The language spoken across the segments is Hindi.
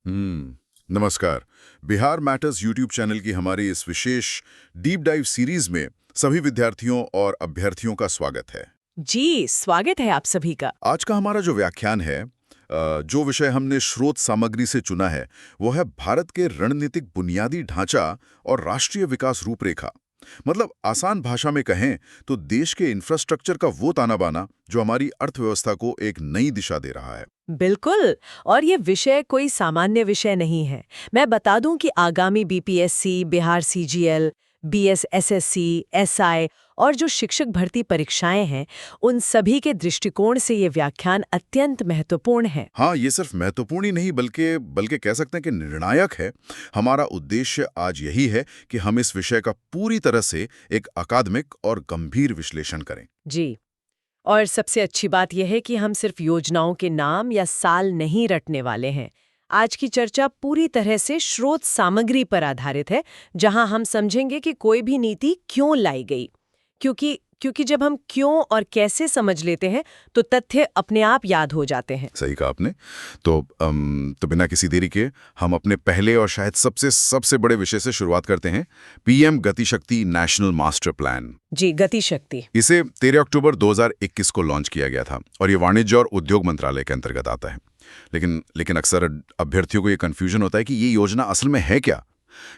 नमस्कार। बिहार मैटर्स यूट्यूब चैनल की हमारी इस विशेष डीप डाइव सीरीज में सभी विद्यार्थियों और अभ्यर्थियों का स्वागत है। जी, स्वागत है आप सभी का। आज का हमारा जो व्याख्यान है, जो विषय हमने स्रोत सामग्री से चुना है, वो है भारत के रणनीतिक बुनियादी ढांचा और राष्ट्रीय विकास रूपरेखा। मतलब आसान भाषा में कहें तो देश के इंफ्रास्ट्रक्चर का वो ताना बाना जो हमारी अर्थव्यवस्था को एक नई दिशा दे रहा है। बिल्कुल। और ये विषय कोई सामान्य विषय नहीं है। मैं बता दूं कि आगामी बीपीएससी, बिहार सीजीएल, बीएसएसएससी, एसआई और जो शिक्षक भर्ती परीक्षाएं हैं, उन सभी के दृष्टिकोण से ये व्याख्यान अत्यंत महत्वपूर्ण है। हाँ, ये सिर्फ महत्वपूर्ण ही नहीं बल्कि कह सकते हैं कि निर्णायक है। हमारा उद्देश्य आज यही है कि हम इस विषय का पूरी तरह से एक अकादमिक और गंभीर विश्लेषण करें। जी। और सबसे अच्छी बात यह है कि हम सिर्फ योजनाओं के नाम या साल नहीं रटने वाले हैं। आज की चर्चा पूरी तरह से स्रोत सामग्री पर आधारित है, जहां हम समझेंगे कि कोई भी नीति क्यों लाई गई। क्योंकि जब हम क्यों और कैसे समझ लेते हैं तो तथ्य अपने आप याद हो जाते हैं। सही कहा आपने। तो बिना किसी देरी के हम अपने पहले और शायद सबसे बड़े विषय से शुरुआत करते हैं। पीएम गति शक्ति नेशनल मास्टर प्लान। जी, गति शक्ति। इसे 13 अक्टूबर 2021 को लॉन्च किया गया था और ये वाणिज्य और उद्योग मंत्रालय के अंतर्गत आता है। लेकिन अक्सर अभ्यर्थियों को ये कंफ्यूजन होता है कि ये योजना असल में है क्या।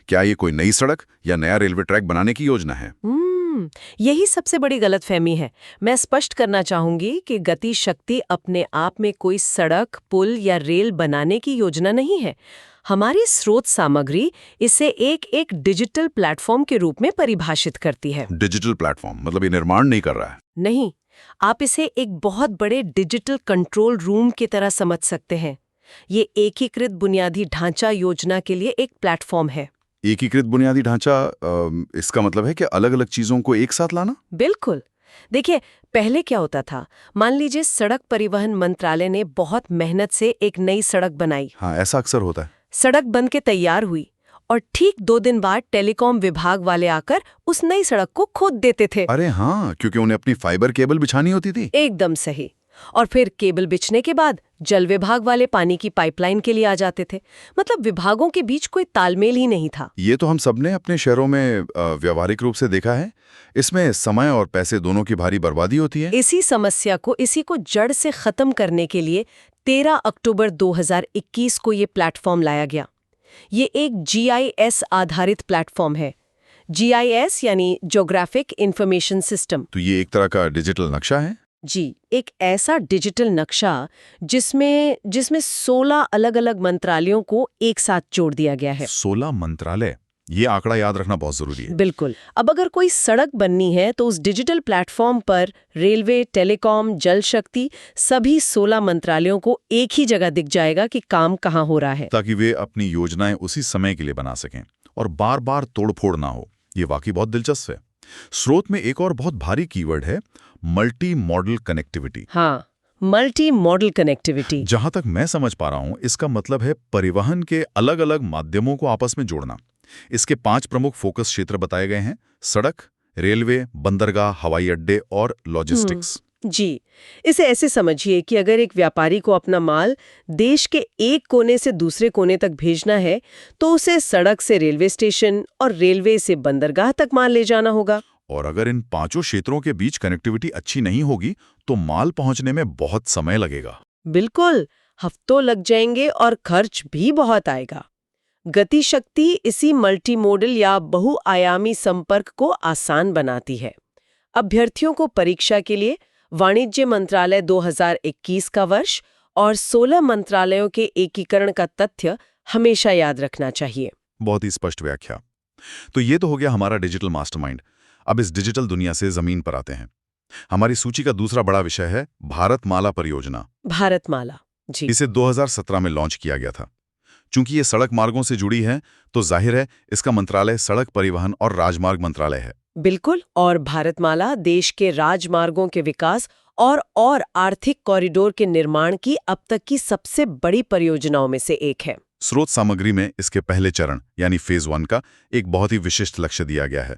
क्या ये कोई नई सड़क या नया रेलवे ट्रैक बनाने की योजना है? यही सबसे बड़ी गलतफहमी है। मैं स्पष्ट करना चाहूंगी कि गति शक्ति अपने आप में कोई सड़क, पुल या रेल बनाने की योजना नहीं है। हमारी स्रोत सामग्री इसे एक डिजिटल प्लेटफॉर्म के रूप में परिभाषित करती है। डिजिटल प्लेटफॉर्म मतलब ये निर्माण नहीं कर रहा है? नहीं, आप इसे एक बहुत बड़े डिजिटल कंट्रोल रूम की तरह समझ सकते हैं। ये एकीकृत बुनियादी ढांचा योजना के लिए एक प्लेटफॉर्म है। एकीकृत बुनियादी ढांचा, इसका मतलब है कि अलग-अलग चीजों को एक साथ लाना? बिल्कुल। देखिए, पहले क्या होता था, मान लीजिए सड़क परिवहन मंत्रालय ने बहुत मेहनत से एक नई सड़क बनाई। हाँ, ऐसा अक्सर होता है। सड़क बन के तैयार हुई और ठीक 2 दिन बाद टेलीकॉम विभाग वाले आकर उस नई सड़क को खोद देते थे। अरे हाँ, क्योंकि उन्हें अपनी फाइबर केबल बिछानी होती थी। एकदम सही। और फिर केबल बिछने के बाद जल विभाग वाले पानी की पाइपलाइन के लिए आ जाते थे। मतलब विभागों के बीच कोई तालमेल ही नहीं था। ये तो हम सबने अपने शहरों में व्यावहारिक रूप से देखा है। इसमें समय और पैसे दोनों की भारी बर्बादी होती है। इसी को जड़ से खत्म करने के लिए 13 अक्टूबर 2021 को ये प्लेटफॉर्म लाया गया। ये एक जीआईएस आधारित प्लेटफॉर्म है। जीआईएस यानी ज्योग्राफिक इंफॉर्मेशन सिस्टम। तो ये एक तरह का डिजिटल नक्शा है? जी, एक ऐसा डिजिटल नक्शा जिसमें 16 अलग-अलग मंत्रालयों को एक साथ जोड़ दिया गया है। 16 मंत्रालय, ये आंकड़ा याद रखना बहुत जरूरी है। बिल्कुल। अब अगर कोई सड़क बननी है तो उस डिजिटल प्लेटफॉर्म पर रेलवे, टेलीकॉम, जल शक्ति, सभी 16 मंत्रालयों को एक ही जगह दिख जाएगा कि काम कहाँ हो रहा है, ताकि वे अपनी योजनाएं उसी समय के लिए बना सकें और बार-बार तोड़फोड़ ना हो। ये वाकई बहुत दिलचस्प है। स्रोत में एक और बहुत भारी कीवर्ड है, मल्टी मॉडल कनेक्टिविटी। हाँ, मल्टी मॉडल कनेक्टिविटी। जहां तक मैं समझ पा रहा हूं, इसका मतलब है परिवहन के अलग-अलग माध्यमों को आपस में जोड़ना। इसके 5 प्रमुख फोकस क्षेत्र बताए गए हैं: सड़क, रेलवे, बंदरगाह, हवाई अड्डे और लॉजिस्टिक्स। जी, इसे ऐसे समझिए कि अगर एक व्यापारी को अपना माल देश के एक कोने से दूसरे कोने तक भेजना है, तो उसे सड़क से रेलवे स्टेशन और रेलवे से बंदरगाह तक माल ले जाना होगा। और अगर इन 5 क्षेत्रों के बीच कनेक्टिविटी अच्छी नहीं होगी, तो माल पहुंचने में बहुत समय लगेगा। बिल्कुल, हफ्तों लग जाएंगे और खर्च भी बहुत आएगा। गति शक्ति इसी मल्टीमोडल या बहुआयामी संपर्क को आसान बनाती है। अभ्यर्थियों को परीक्षा के लिए वाणिज्य मंत्रालय 2021 का वर्ष और 16 मंत्रालयों के एकीकरण का तथ्य हमेशा याद रखना चाहिए। बहुत ही स्पष्ट व्याख्या। तो ये तो हो गया हमारा डिजिटल मास्टरमाइंड। अब इस डिजिटल दुनिया से जमीन पर आते हैं। हमारी सूची का दूसरा बड़ा विषय है भारतमाला परियोजना। भारतमाला, जी। इसे 2017 में लॉन्च किया गया था। चूंकि ये सड़क मार्गों से जुड़ी है, तो जाहिर है इसका मंत्रालय सड़क परिवहन और राजमार्ग मंत्रालय है। बिल्कुल। और भारतमाला देश के राजमार्गों के विकास और आर्थिक कॉरिडोर के निर्माण की अब तक की सबसे बड़ी परियोजनाओं में से एक है। स्रोत सामग्री में इसके पहले चरण यानी फेज 1 का एक बहुत ही विशिष्ट लक्ष्य दिया गया है।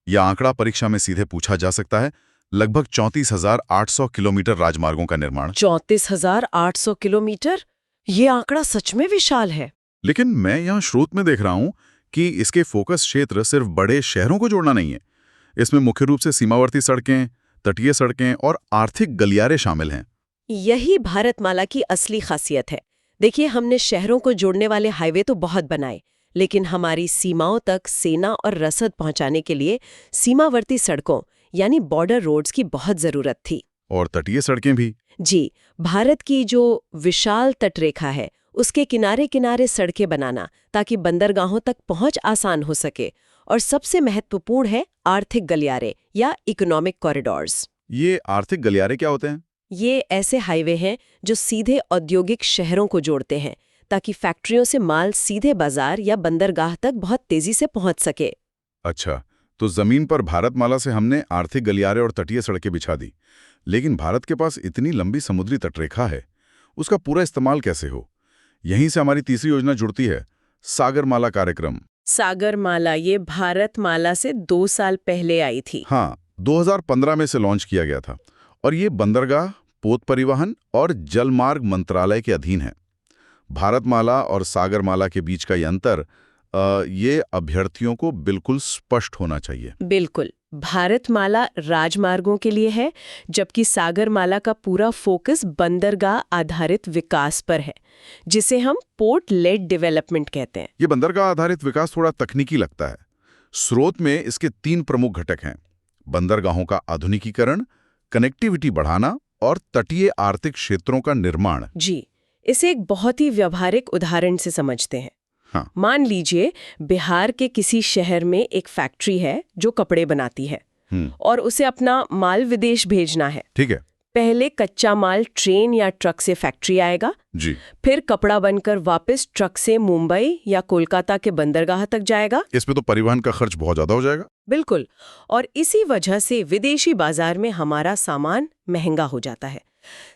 यह आंकड़ा परीक्षा में सीधे पूछा जा सकता है। लगभग 34,800 किलोमीटर राजमार्गों का निर्माण। 34,800 किलोमीटर? ये आंकड़ा सच में विशाल है। लेकिन मैं यहाँ स्रोत में देख रहा हूँ कि इसके फोकस क्षेत्र सिर्फ बड़े शहरों को जोड़ना नहीं है। इसमें मुख्य रूप से सीमावर्ती सड़कें, तटीय सड़कें और आर्थिक गलियारे शामिल हैं। यही भारतमाला की असली खासियत है। देखिए, हमने शहरों को जोड़ने वाले हाईवे तो बहुत बनाए, लेकिन हमारी सीमाओं तक सेना और रसद पहुंचाने के लिए सीमावर्ती सड़कों यानी बॉर्डर रोड्स की बहुत जरूरत थी। और तटीय सड़कें भी। जी, भारत की जो विशाल तटरेखा है उसके किनारे किनारे सड़कें बनाना ताकि बंदरगाहों तक पहुंच आसान हो सके। और सबसे महत्वपूर्ण है आर्थिक गलियारे या इकोनॉमिक कॉरिडोर्स। ये आर्थिक गलियारे क्या होते हैं? ये ऐसे हाईवे हैं जो सीधे औद्योगिक शहरों को जोड़ते हैं ताकि फैक्ट्रियों से माल सीधे बाजार या बंदरगाह तक बहुत तेजी से पहुंच सके। अच्छा, तो जमीन पर भारतमाला से हमने आर्थिक गलियारे और तटीय सड़कें बिछा दी, लेकिन भारत के पास इतनी लंबी समुद्री तटरेखा है, उसका पूरा इस्तेमाल कैसे हो? यहीं से हमारी तीसरी योजना जुड़ती है, सागरमाला कार्यक्रम। सागरमाला ये भारतमाला से 2 साल पहले आई थी। हाँ, 2015 में से लॉन्च किया गया था और ये बंदरगाह, पोत परिवहन और जलमार्ग मंत्रालय के अधीन है। भारतमाला और सागरमाला के बीच का ये अंतर ये अभ्यर्थियों को बिल्कुल स्पष्ट होना चाहिए। बिल्कुल, भारतमाला राजमार्गों के लिए है, जबकि सागरमाला का पूरा फोकस बंदरगाह आधारित विकास पर है, जिसे हम पोर्ट लेड डेवलपमेंट कहते हैं। ये बंदरगाह आधारित विकास थोड़ा तकनीकी लगता है। स्रोत में इसके 3 प्रमुख घटक हैं: बंदरगाहों का आधुनिकीकरण, कनेक्टिविटी बढ़ाना और तटीय आर्थिक क्षेत्रों का निर्माण। जी, इसे एक बहुत ही व्यवहारिक उदाहरण से समझते हैं। हाँ। मान लीजिए बिहार के किसी शहर में एक फैक्ट्री है जो कपड़े बनाती है और उसे अपना माल विदेश भेजना है। ठीक है। पहले कच्चा माल ट्रेन या ट्रक से फैक्ट्री आएगा जी। फिर कपड़ा बनकर वापस ट्रक से मुंबई या कोलकाता के बंदरगाह तक जाएगा। इसमें तो परिवहन का खर्च बहुत ज्यादा हो जाएगा। बिल्कुल, और इसी वजह से विदेशी बाजार में हमारा सामान महंगा हो जाता है।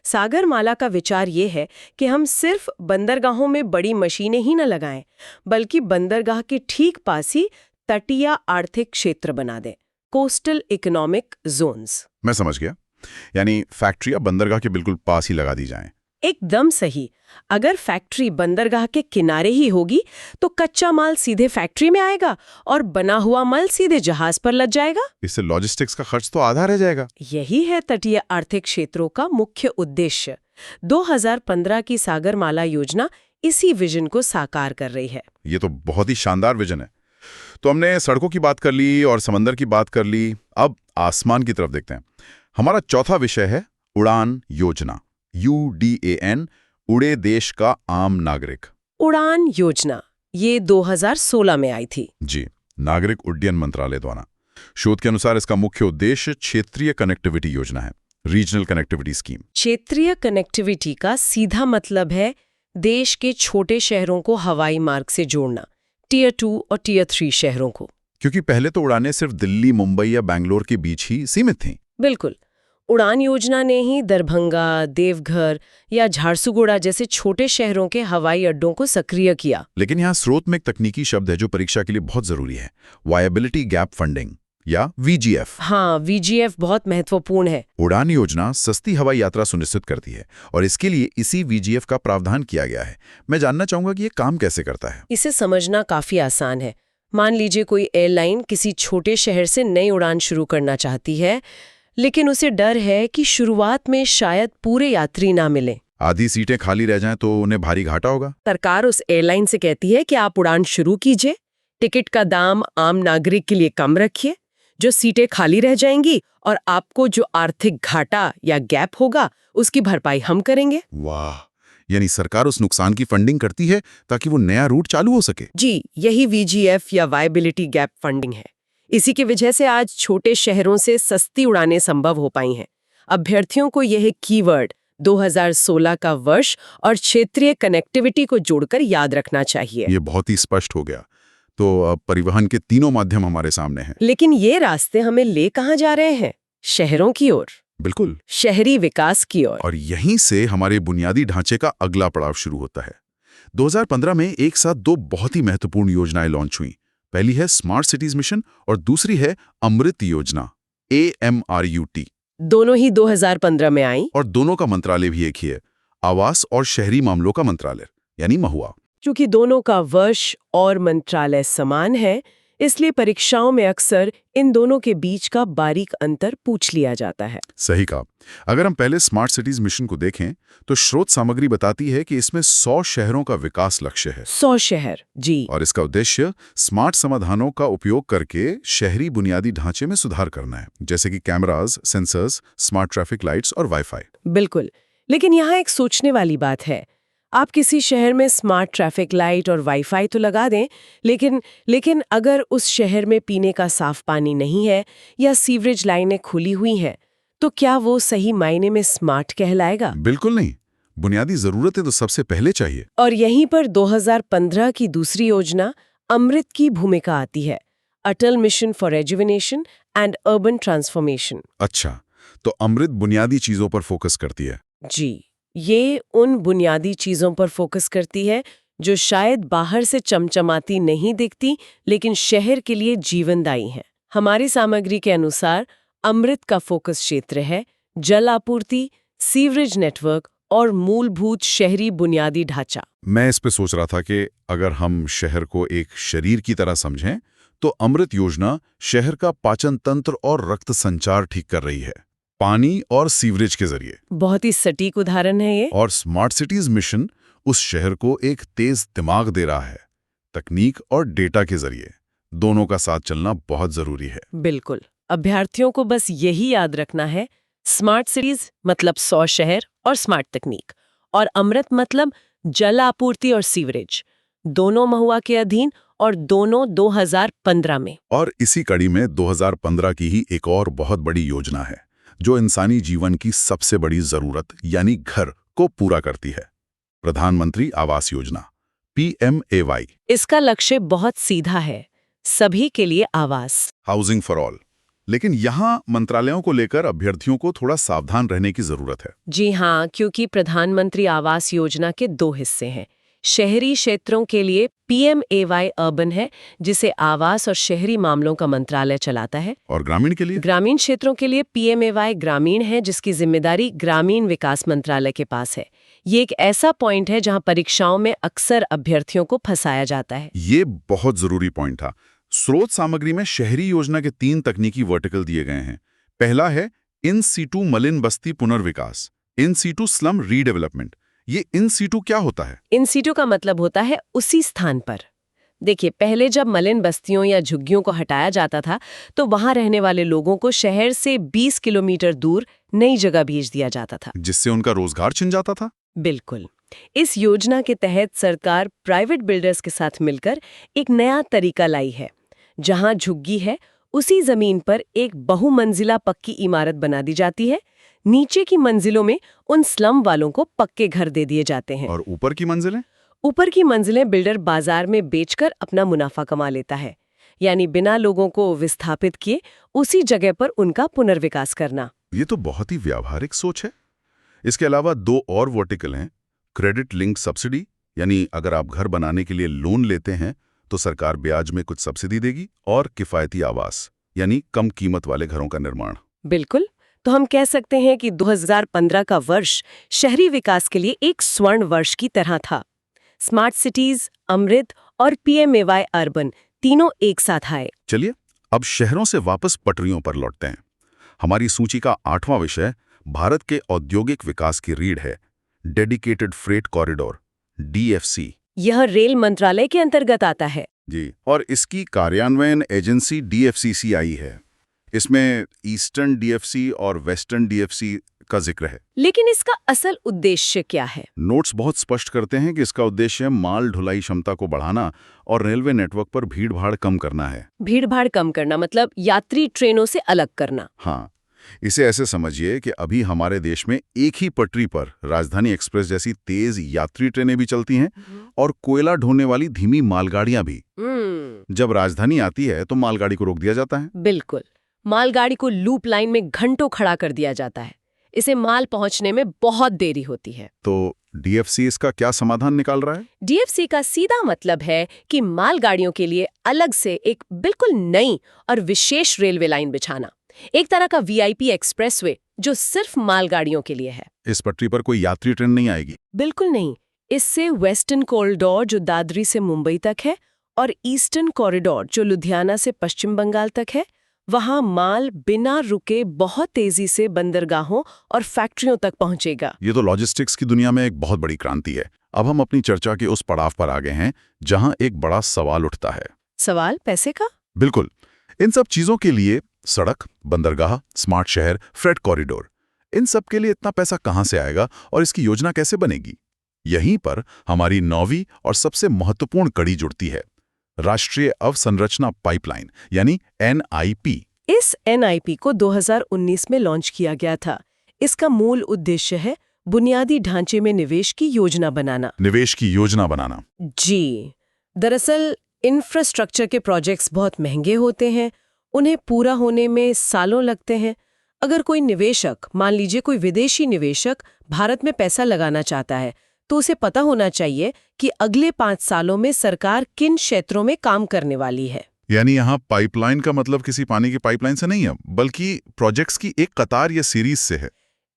सागरमाला का विचार ये है कि हम सिर्फ बंदरगाहों में बड़ी मशीनें ही न लगाएं, बल्कि बंदरगाह के ठीक पास ही तटीय आर्थिक क्षेत्र बना दें, कोस्टल इकोनॉमिक जोन्स। मैं समझ गया, यानी फैक्ट्रियां बंदरगाह के बिल्कुल पास ही लगा दी जाएं। एकदम सही। अगर फैक्ट्री बंदरगाह के किनारे ही होगी तो कच्चा माल सीधे फैक्ट्री में आएगा और बना हुआ माल सीधे जहाज पर लद जाएगा। इससे लॉजिस्टिक्स का खर्च तो आधा रह जाएगा। यही है तटीय आर्थिक क्षेत्रों का मुख्य उद्देश्य। 2015 की सागरमाला योजना इसी विजन को साकार कर रही है। ये तो बहुत ही शानदार विजन है। तो हमने सड़कों की बात कर ली और समंदर की बात कर ली, अब आसमान की तरफ देखते हैं। हमारा चौथा विषय है उड़ान योजना, UDAN, उड़े देश का आम नागरिक। उड़ान योजना ये 2016 में आई थी। जी, नागरिक उड्डयन मंत्रालय द्वारा। शोध के अनुसार इसका मुख्य उद्देश्य क्षेत्रीय कनेक्टिविटी योजना है, रीजनल कनेक्टिविटी स्कीम। क्षेत्रीय कनेक्टिविटी का सीधा मतलब है देश के छोटे शहरों को हवाई मार्ग से जोड़ना, Tier 2 और Tier 3 शहरों को। क्योंकि पहले तो उड़ानें सिर्फ दिल्ली, मुंबई या बैंगलोर के बीच ही सीमित थीं। बिल्कुल, उड़ान योजना ने ही दरभंगा, देवघर या झारसुगुड़ा जैसे छोटे शहरों के हवाई अड्डों को सक्रिय किया। लेकिन यहाँ स्रोत में एक तकनीकी शब्द है जो परीक्षा के लिए बहुत जरूरी है, वायबिलिटी गैप फंडिंग या VGF। हाँ, VGF बहुत महत्वपूर्ण है। उड़ान योजना सस्ती हवाई यात्रा सुनिश्चित करती है और इसके लिए इसी VGF का प्रावधान किया गया है। मैं जानना चाहूंगा कि ये काम कैसे करता है। इसे समझना काफी आसान है। मान लीजिए कोई एयरलाइन किसी छोटे शहर से नई उड़ान शुरू करना चाहती है, लेकिन उसे डर है कि शुरुआत में शायद पूरे यात्री ना मिले, आधी सीटें खाली रह जाएं तो उन्हें भारी घाटा होगा। सरकार उस एयरलाइन से कहती है कि आप उड़ान शुरू कीजिए, टिकट का दाम आम नागरिक के लिए कम रखिए, जो सीटें खाली रह जाएंगी और आपको जो आर्थिक घाटा या गैप होगा उसकी भरपाई हम करेंगे। वाह, यानी सरकार उस नुकसान की फंडिंग करती है ताकि वो नया रूट चालू हो सके। जी, यही VGF या वायबिलिटी गैप फंडिंग है। इसी की वजह से आज छोटे शहरों से सस्ती उड़ानें संभव हो पाई हैं। अभ्यर्थियों को यह कीवर्ड 2016 का वर्ष और क्षेत्रीय कनेक्टिविटी को जोड़कर याद रखना चाहिए। ये बहुत ही स्पष्ट हो गया। तो परिवहन के तीनों माध्यम हमारे सामने हैं। लेकिन ये रास्ते हमें ले कहाँ जा रहे हैं? शहरों की ओर। बिल्कुल, शहरी विकास की ओर। और यहीं से हमारे बुनियादी ढांचे का अगला पड़ाव शुरू होता है। 2015 में एक साथ 2 बहुत ही महत्वपूर्ण योजनाएं लॉन्च हुई। पहली है स्मार्ट सिटीज मिशन और दूसरी है अमृत योजना, AMRUT। दोनों ही 2015 में आई और दोनों का मंत्रालय भी एक ही है, आवास और शहरी मामलों का मंत्रालय, यानी महुआ। चूंकि दोनों का वर्ष और मंत्रालय समान है, इसलिए परीक्षाओं में अक्सर इन दोनों के बीच का बारीक अंतर पूछ लिया जाता है। सही कहा। अगर हम पहले स्मार्ट सिटीज मिशन को देखें तो स्रोत सामग्री बताती है कि इसमें 100 शहरों का विकास लक्ष्य है। 100 शहर, जी। और इसका उद्देश्य स्मार्ट समाधानों का उपयोग करके शहरी बुनियादी ढांचे में सुधार करना है, जैसे कि cameras, sensors, smart traffic lights और वाईफाई। बिल्कुल। लेकिन यहाँ एक सोचने वाली बात है। आप किसी शहर में स्मार्ट ट्रैफिक लाइट और वाईफाई तो लगा दें, लेकिन अगर उस शहर में पीने का साफ पानी नहीं है या सीवरेज लाइनें खुली हुई हैं, तो क्या वो सही मायने में स्मार्ट कहलाएगा? बिल्कुल नहीं। बुनियादी जरूरतें तो सबसे पहले चाहिए। और यहीं पर 2015 की दूसरी योजना अमृत की भूमिका आती है, Atal mission for rejuvenation and urban transformation. अच्छा, तो अमृत बुनियादी चीजों पर फोकस करती है। जी, ये उन बुनियादी चीजों पर फोकस करती है जो शायद बाहर से चमचमाती नहीं दिखती, लेकिन शहर के लिए जीवनदायी हैं। हमारी सामग्री के अनुसार अमृत का फोकस क्षेत्र है जल आपूर्ति, सीवरेज नेटवर्क और मूलभूत शहरी बुनियादी ढांचा। मैं इस पे सोच रहा था कि अगर हम शहर को एक शरीर की तरह समझें तो अमृत योजना शहर का पाचन तंत्र और रक्त संचार ठीक कर रही है, पानी और सीवरेज के जरिए। बहुत ही सटीक उदाहरण है ये। और स्मार्ट सिटीज मिशन उस शहर को एक तेज दिमाग दे रहा है, तकनीक और डेटा के जरिए। दोनों का साथ चलना बहुत जरूरी है। बिल्कुल। अभ्यर्थियों को बस यही याद रखना है, स्मार्ट सिटीज मतलब 100 शहर और स्मार्ट तकनीक, और अमृत मतलब जल आपूर्ति और सीवरेज। दोनों महुआ के अधीन और दोनों 2015 में। और इसी कड़ी में 2015 की ही एक और बहुत बड़ी योजना है जो इंसानी जीवन की सबसे बड़ी जरूरत यानी घर को पूरा करती है, प्रधानमंत्री आवास योजना, PMAY। इसका लक्ष्य बहुत सीधा है, सभी के लिए आवास, हाउसिंग फॉर ऑल। लेकिन यहाँ मंत्रालयों को लेकर अभ्यर्थियों को थोड़ा सावधान रहने की जरूरत है। जी हाँ, क्योंकि प्रधानमंत्री आवास योजना के 2 हिस्से हैं। शहरी क्षेत्रों के लिए PMAY अर्बन है, जिसे आवास और शहरी मामलों का मंत्रालय चलाता है। और ग्रामीण के लिए? ग्रामीण क्षेत्रों के लिए PMAY ग्रामीण है, जिसकी जिम्मेदारी ग्रामीण विकास मंत्रालय के पास है। ये एक ऐसा पॉइंट है जहां परीक्षाओं में अक्सर अभ्यर्थियों को फंसाया जाता है। ये बहुत जरूरी पॉइंट था। स्रोत सामग्री में शहरी योजना के 3 तकनीकी वर्टिकल दिए गए हैं। पहला है इन सीटू मलिन बस्ती पुनर्विकास, इन सीटू स्लम रीडेवलपमेंट। ये इन सीटू क्या होता है? इन सीटू का मतलब होता है उसी स्थान पर। देखिए, पहले जब मलिन बस्तियों या झुग्गियों को हटाया जाता था, तो वहां रहने वाले लोगों को शहर से 20 किलोमीटर दूर नई जगह भेज दिया जाता था, जिससे उनका रोजगार छिन जाता था। बिल्कुल। इस योजना के तहत सरकार प्राइवेट बिल्डर्स के साथ मिलकर एक नया तरीका लाई है। जहां झुग्गी है, उसी जमीन पर एक बहुमंजिला पक्की इमारत बना दी जाती है। नीचे की मंजिलों में उन स्लम वालों को पक्के घर दे दिए जाते हैं। और ऊपर की मंजिलें? ऊपर की मंजिलें बिल्डर बाजार में बेचकर अपना मुनाफा कमा लेता है, यानी बिना लोगों को विस्थापित किए उसी जगह पर उनका पुनर्विकास करना। ये तो बहुत ही व्यावहारिक सोच है। इसके अलावा 2 और वर्टिकल हैं, क्रेडिट लिंक सब्सिडी, यानी अगर आप घर बनाने के लिए लोन लेते हैं तो सरकार ब्याज में कुछ सब्सिडी देगी, और किफायती आवास, यानी कम कीमत वाले घरों का निर्माण। बिल्कुल। तो हम कह सकते हैं कि 2015 का वर्ष शहरी विकास के लिए एक स्वर्ण वर्ष की तरह था। स्मार्ट सिटीज, अमृत और PMAY अर्बन तीनों एक साथ आए। चलिए अब शहरों से वापस पटरियों पर लौटते हैं। हमारी सूची का 8वां विषय भारत के औद्योगिक विकास की रीढ़ है, डेडिकेटेड फ्रेट कॉरिडोर, DFC। यह रेल मंत्रालय के अंतर्गत आता है। जी, और इसकी कार्यान्वयन एजेंसी DFCCI है। इसमें ईस्टर्न DFC और वेस्टर्न DFC का जिक्र है। लेकिन इसका असल उद्देश्य क्या है? नोट्स बहुत स्पष्ट करते हैं कि इसका उद्देश्य माल ढुलाई क्षमता को बढ़ाना और रेलवे नेटवर्क पर भीड़-भाड़ कम करना है। भीड़-भाड़ कम करना मतलब यात्री ट्रेनों से अलग करना। हाँ, इसे ऐसे समझिए कि अभी हमारे देश में एक ही पटरी पर राजधानी एक्सप्रेस जैसी तेज यात्री ट्रेनें भी चलती हैं और कोयला ढोने वाली धीमी मालगाड़ियां भी। जब राजधानी आती है तो मालगाड़ी को रोक दिया जाता है। बिल्कुल। मालगाड़ी को लूप लाइन में घंटों खड़ा कर दिया जाता है। इसे माल पहुंचने में बहुत देरी होती है। तो DFC इसका क्या समाधान निकाल रहा है? DFC का सीधा मतलब है कि मालगाड़ियों के लिए अलग से एक बिल्कुल नई और विशेष रेलवे लाइन बिछाना, एक तरह का VIP एक्सप्रेसवे जो सिर्फ मालगाड़ियों के लिए है। इस पटरी पर कोई यात्री ट्रेन नहीं आएगी? बिल्कुल नहीं। इससे वेस्टर्न कॉरिडोर जो दादरी से मुंबई तक है और ईस्टर्न कॉरिडोर जो लुधियाना से पश्चिम बंगाल तक है, वहां माल बिना रुके बहुत तेजी से बंदरगाहों और फैक्ट्रियों तक पहुंचेगा। ये तो लॉजिस्टिक्स की दुनिया में एक बहुत बड़ी क्रांति है। अब हम अपनी चर्चा के उस पड़ाव पर आ गए हैं जहां एक बड़ा सवाल उठता है। सवाल पैसे का? बिल्कुल। इन सब चीजों के लिए सड़क, बंदरगाह, स्मार्ट शहर, फ्रेट कॉरिडोर, इन सब के लिए इतना पैसा कहां से आएगा और इसकी योजना कैसे बनेगी? यहीं पर हमारी 9वीं और सबसे महत्वपूर्ण कड़ी जुड़ती है, राष्ट्रीय अवसंरचना पाइपलाइन यानी NIP। इस NIP को 2019 में लॉन्च किया गया था। इसका मूल उद्देश्य है बुनियादी ढांचे में निवेश की योजना बनाना। निवेश की योजना बनाना। जी, दरअसल इंफ्रास्ट्रक्चर के प्रोजेक्ट्स बहुत महंगे होते हैं, उन्हें पूरा होने में सालों लगते हैं। अगर कोई निवेशक, मान लीजिए कोई विदेशी निवेशक, भारत में पैसा लगाना चाहता है, तो उसे पता होना चाहिए कि अगले 5 सालों में सरकार किन क्षेत्रों में काम करने वाली है। यानी यहाँ पाइपलाइन का मतलब किसी पानी की पाइपलाइन से नहीं है, बल्कि प्रोजेक्ट्स की एक कतार या सीरीज से है।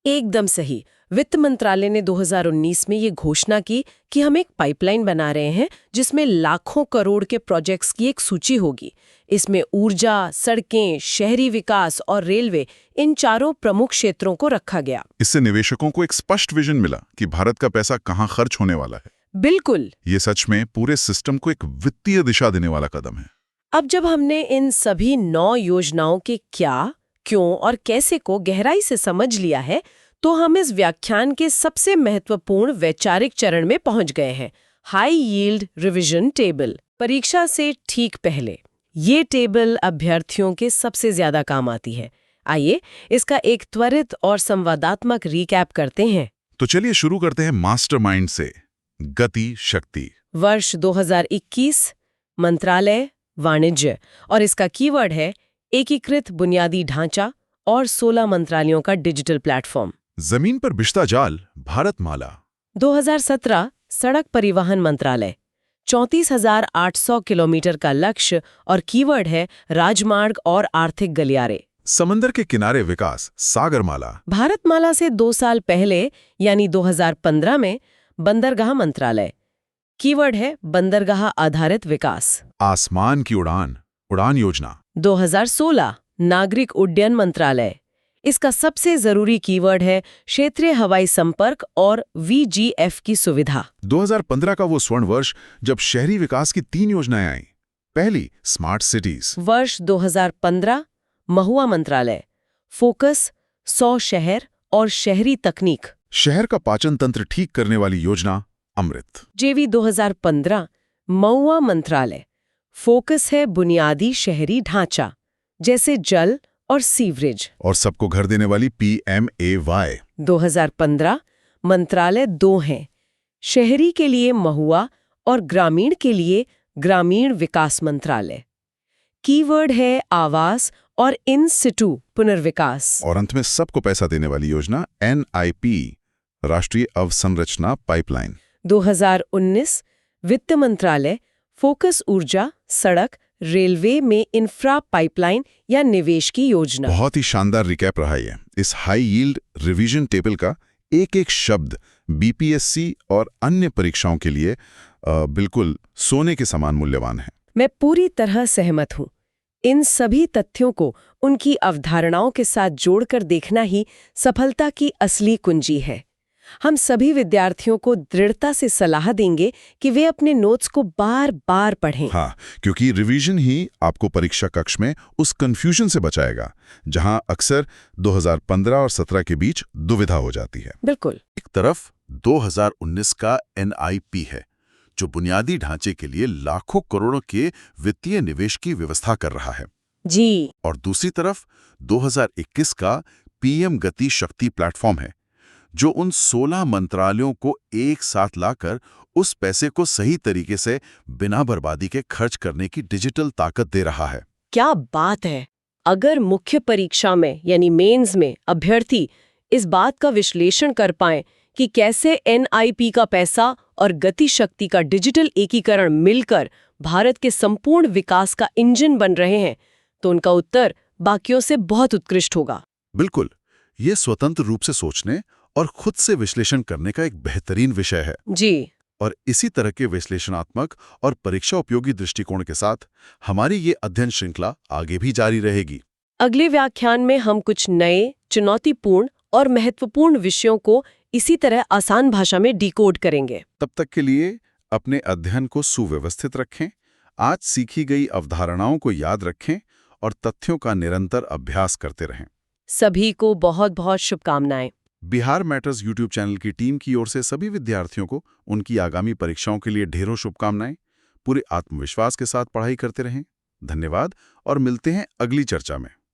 एकदम सही। वित्त मंत्रालय ने 2019 में ये घोषणा की कि हम एक पाइपलाइन बना रहे हैं जिसमें लाखों करोड़ के प्रोजेक्ट्स की एक सूची होगी। इसमें ऊर्जा, सड़कें, शहरी विकास और रेलवे, इन चारों प्रमुख क्षेत्रों को रखा गया। इससे निवेशकों को एक स्पष्ट विजन मिला कि भारत का पैसा कहाँ खर्च होने वाला है। बिल्कुल। ये सच में पूरे सिस्टम को एक वित्तीय दिशा देने वाला कदम है। अब जब हमने इन सभी 9 योजनाओं के क्या, क्यों और कैसे को गहराई से समझ लिया है, तो हम इस व्याख्यान के सबसे महत्वपूर्ण वैचारिक चरण में पहुंच गए हैं, हाई यील्ड रिवीजन टेबल। परीक्षा से ठीक पहले ये टेबल अभ्यर्थियों के सबसे ज्यादा काम आती है। आइए इसका एक त्वरित और संवादात्मक रिकैप करते हैं। तो चलिए शुरू करते हैं मास्टरमाइंड से, गति शक्ति। वर्ष 2021, मंत्रालय, वाणिज्य, और इसका कीवर्ड है एकीकृत बुनियादी ढांचा और 16 मंत्रालयों का डिजिटल प्लेटफॉर्म। जमीन पर बिछता जाल, भारतमाला। 2017, सड़क परिवहन मंत्रालय, 34,800 किलोमीटर का लक्ष्य और कीवर्ड है राजमार्ग और आर्थिक गलियारे। समंदर के किनारे विकास, सागरमाला। भारतमाला से 2 साल पहले यानी 2015 में बंदरगाह मंत्रालय, कीवर्ड है बंदरगाह आधारित विकास। आसमान की उड़ान, उड़ान योजना। 2016, नागरिक उड्डयन मंत्रालय, इसका सबसे जरूरी कीवर्ड है क्षेत्रीय हवाई संपर्क और VGF की सुविधा। 2015 का वो स्वर्ण वर्ष जब शहरी विकास की 3 योजनाएं आईं। पहली, स्मार्ट सिटीज। वर्ष 2015, महुआ मंत्रालय, फोकस 100 शहर और शहरी तकनीक। शहर का पाचन तंत्र ठीक करने वाली योजना, अमृत। JV 2015, महुआ मंत्रालय, फोकस है बुनियादी शहरी ढांचा जैसे जल और सीवरेज। और सबको घर देने वाली PMAY। 2015, मंत्रालय 2 हैं, शहरी के लिए महुआ और ग्रामीण के लिए ग्रामीण विकास मंत्रालय। कीवर्ड है आवास और इन सिटू पुनर्विकास। और अंत में सबको पैसा देने वाली योजना, NIP, राष्ट्रीय अवसंरचना पाइपलाइन। 2019, वित्त मंत्रालय, फोकस ऊर्जा, सड़क, रेलवे में इंफ्रा पाइपलाइन या निवेश की योजना। बहुत ही शानदार रिकैप रहा है। इस हाई यील्ड रिवीजन टेबल का एक एक शब्द BPSC और अन्य परीक्षाओं के लिए बिल्कुल सोने के समान मूल्यवान है। मैं पूरी तरह सहमत हूँ। इन सभी तथ्यों को उनकी अवधारणाओं के साथ जोड़कर देखना ही सफलता की असली कुंजी है। हम सभी विद्यार्थियों को दृढ़ता से सलाह देंगे कि वे अपने नोट्स को बार-बार पढ़ें। हाँ, क्योंकि रिवीजन ही आपको परीक्षा कक्ष में उस कंफ्यूजन से बचाएगा, जहां अक्सर 2015 और 17 के बीच दुविधा हो जाती है। बिल्कुल। एक तरफ 2019 का NIP है, जो बुनियादी ढांचे के लिए लाखों करोड़ों के वित्तीय निवेश की व्यवस्था कर रहा है। जी। और दूसरी तरफ 2021 का PM गति शक्ति प्लेटफॉर्म है, जो उन 16 मंत्रालयों को एक साथ लाकर उस पैसे को सही तरीके से बिना बर्बादी के खर्च करने की डिजिटल ताकत दे रहा है। क्या बात है! अगर मुख्य परीक्षा में यानी मेंस में अभ्यर्थी इस बात का विश्लेषण कर पाएं कि कैसे NIP का पैसा और गति शक्ति का डिजिटल एकीकरण मिलकर भारत के संपूर्ण विकास का इंजन बन रहे हैं, तो उनका उत्तर बाकियों से बहुत उत्कृष्ट होगा। बिल्कुल, ये स्वतंत्र रूप से सोचने और खुद से विश्लेषण करने का एक बेहतरीन विषय है। जी। और इसी तरह के विश्लेषणात्मक और परीक्षा उपयोगी दृष्टिकोण के साथ हमारी ये अध्ययन श्रृंखला आगे भी जारी रहेगी। अगले व्याख्यान में हम कुछ नए, चुनौतीपूर्ण और महत्वपूर्ण विषयों को इसी तरह आसान भाषा में डिकोड करेंगे। तब तक के लिए अपने अध्ययन को सुव्यवस्थित रखें, आज सीखी गई अवधारणाओं को याद रखें और तथ्यों का निरंतर अभ्यास करते रहें। सभी को बहुत बहुत शुभकामनाएं। बिहार मैटर्स यूट्यूब चैनल की टीम की ओर से सभी विद्यार्थियों को उनकी आगामी परीक्षाओं के लिए ढेरों शुभकामनाएं। पूरे आत्मविश्वास के साथ पढ़ाई करते रहें। धन्यवाद और मिलते हैं अगली चर्चा में।